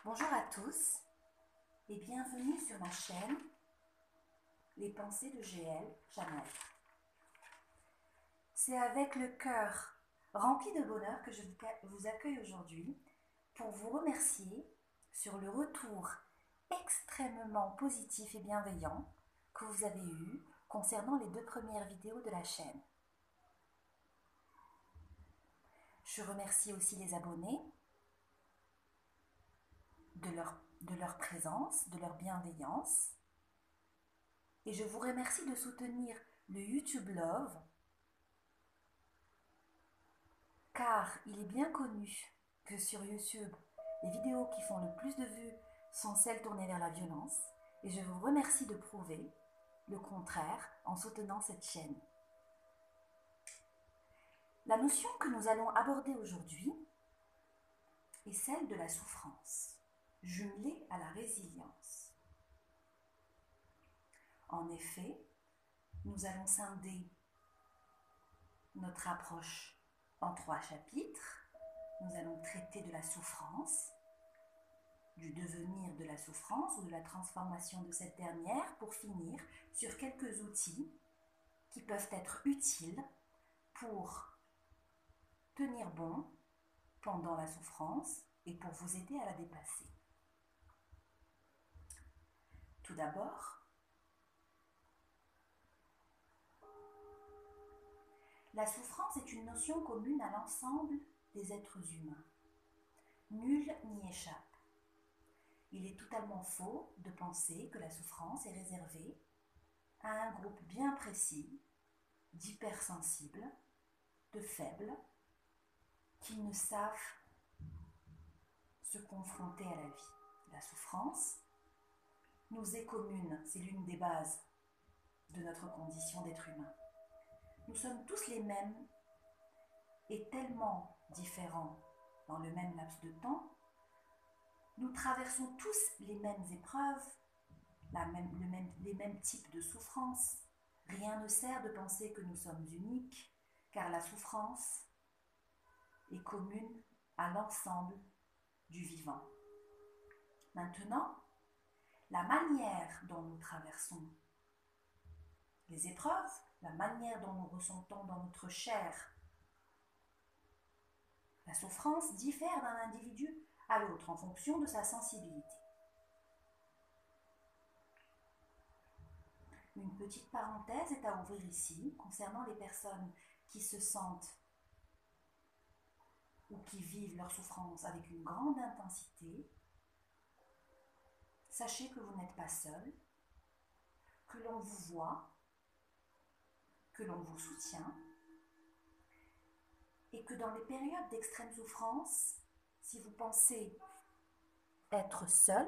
Bonjour à tous et bienvenue sur ma chaîne Les pensées de GL Chanel. C'est avec le cœur rempli de bonheur que je vous accueille aujourd'hui pour vous remercier sur le retour extrêmement positif et bienveillant que vous avez eu concernant les 2 premières vidéos de la chaîne. Je remercie aussi les abonnés de leur présence, de leur bienveillance. Et je vous remercie de soutenir le YouTube Love, car il est bien connu que sur YouTube, les vidéos qui font le plus de vues sont celles tournées vers la violence. Et je vous remercie de prouver le contraire en soutenant cette chaîne. La notion que nous allons aborder aujourd'hui est celle de la souffrance, jumelée à la résilience. En effet, nous allons scinder notre approche en 3 chapitres. Nous allons traiter de la souffrance, du devenir de la souffrance ou de la transformation de cette dernière, pour finir sur quelques outils qui peuvent être utiles pour tenir bon pendant la souffrance et pour vous aider à la dépasser. Tout d'abord, la souffrance est une notion commune à l'ensemble des êtres humains. Nul n'y échappe. Il est totalement faux de penser que la souffrance est réservée à un groupe bien précis d'hypersensibles, de faibles, qui ne savent se confronter à la vie. La souffrance nous est commune, c'est l'une des bases de notre condition d'être humain. Nous sommes tous les mêmes et tellement différents dans le même laps de temps. Nous traversons tous les mêmes épreuves, les mêmes types de souffrances. Rien ne sert de penser que nous sommes uniques, car la souffrance est commune à l'ensemble du vivant. Maintenant, la manière dont nous traversons les épreuves, la manière dont nous ressentons dans notre chair la souffrance diffère d'un individu à l'autre en fonction de sa sensibilité. Une petite parenthèse est à ouvrir ici concernant les personnes qui se sentent ou qui vivent leur souffrance avec une grande intensité. Sachez que vous n'êtes pas seul, que l'on vous voit, que l'on vous soutient, et que dans les périodes d'extrême souffrance, si vous pensez être seul,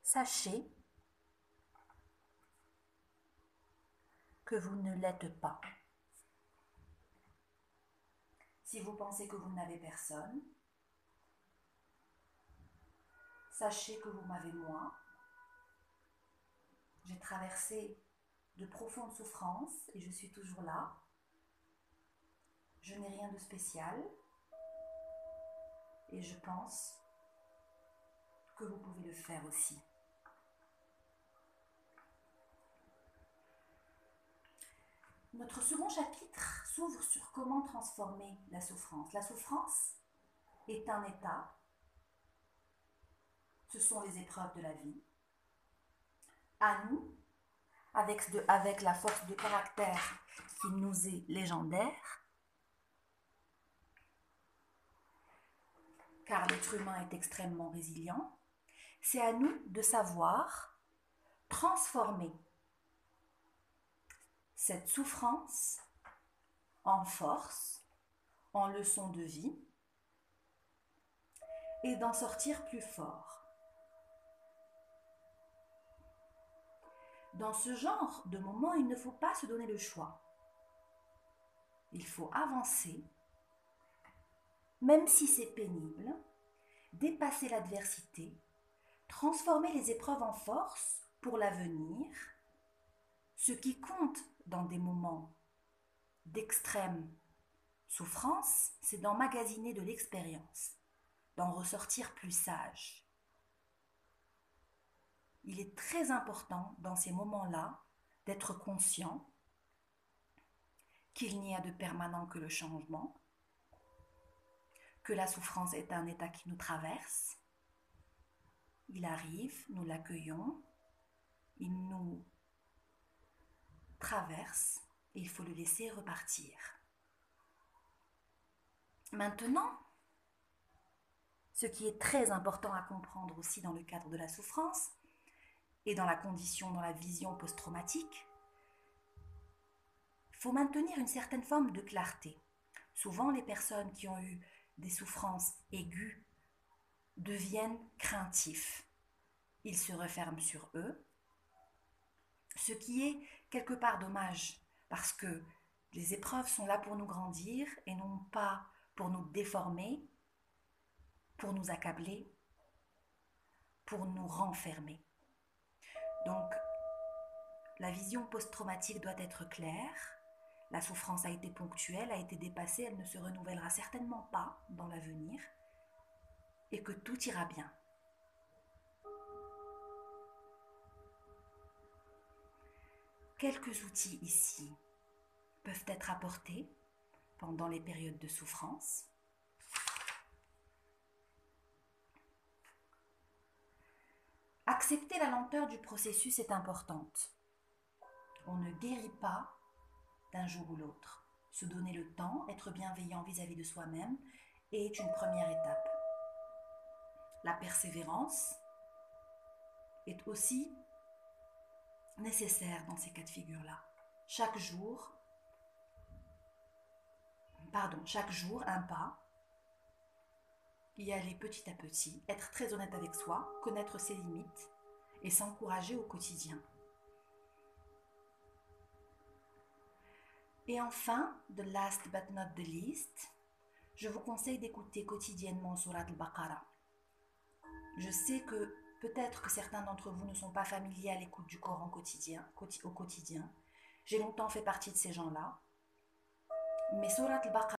sachez que vous ne l'êtes pas. Si vous pensez que vous n'avez personne, sachez que vous m'avez moi. J'ai traversé de profondes souffrances et je suis toujours là. Je n'ai rien de spécial et je pense que vous pouvez le faire aussi. Notre second chapitre s'ouvre sur comment transformer la souffrance. La souffrance est un état, ce sont les épreuves de la vie. À nous, avec la force de caractère qui nous est légendaire, car l'être humain est extrêmement résilient, c'est à nous de savoir transformer cette souffrance en force, en leçon de vie, et d'en sortir plus fort. Dans ce genre de moment, il ne faut pas se donner le choix. Il faut avancer, même si c'est pénible, dépasser l'adversité, transformer les épreuves en force pour l'avenir. Ce qui compte dans des moments d'extrême souffrance, c'est d'emmagasiner de l'expérience. d'en ressortir plus sage. Il est très important dans ces moments-là d'être conscient qu'il n'y a de permanent que le changement, que la souffrance est un état qui nous traverse. Il arrive, nous l'accueillons, il nous traverse et il faut le laisser repartir. Maintenant, ce qui est très important à comprendre aussi dans le cadre de la souffrance et dans la condition, dans la vision post-traumatique, il faut maintenir une certaine forme de clarté. Souvent, les personnes qui ont eu des souffrances aiguës deviennent craintifs. Ils se referment sur eux, ce qui est quelque part dommage, parce que les épreuves sont là pour nous grandir et non pas pour nous déformer, pour nous accabler, pour nous renfermer. Donc, la vision post-traumatique doit être claire. La souffrance a été ponctuelle, a été dépassée, elle ne se renouvellera certainement pas dans l'avenir et que tout ira bien. Quelques outils ici peuvent être apportés pendant les périodes de souffrance. Accepter la lenteur du processus est importante. On ne guérit pas d'un jour ou l'autre. Se donner le temps, être bienveillant vis-à-vis de soi-même est une première étape. La persévérance est aussi nécessaire dans ces cas de figure-là. Chaque jour, un pas, y aller petit à petit, être très honnête avec soi, connaître ses limites et s'encourager au quotidien. Et enfin, the last but not the least, je vous conseille d'écouter quotidiennement Surat al-Baqarah. Je sais que peut-être que certains d'entre vous ne sont pas familiers à l'écoute du Coran au quotidien. J'ai longtemps fait partie de ces gens-là. Mais Surat al-Baqarah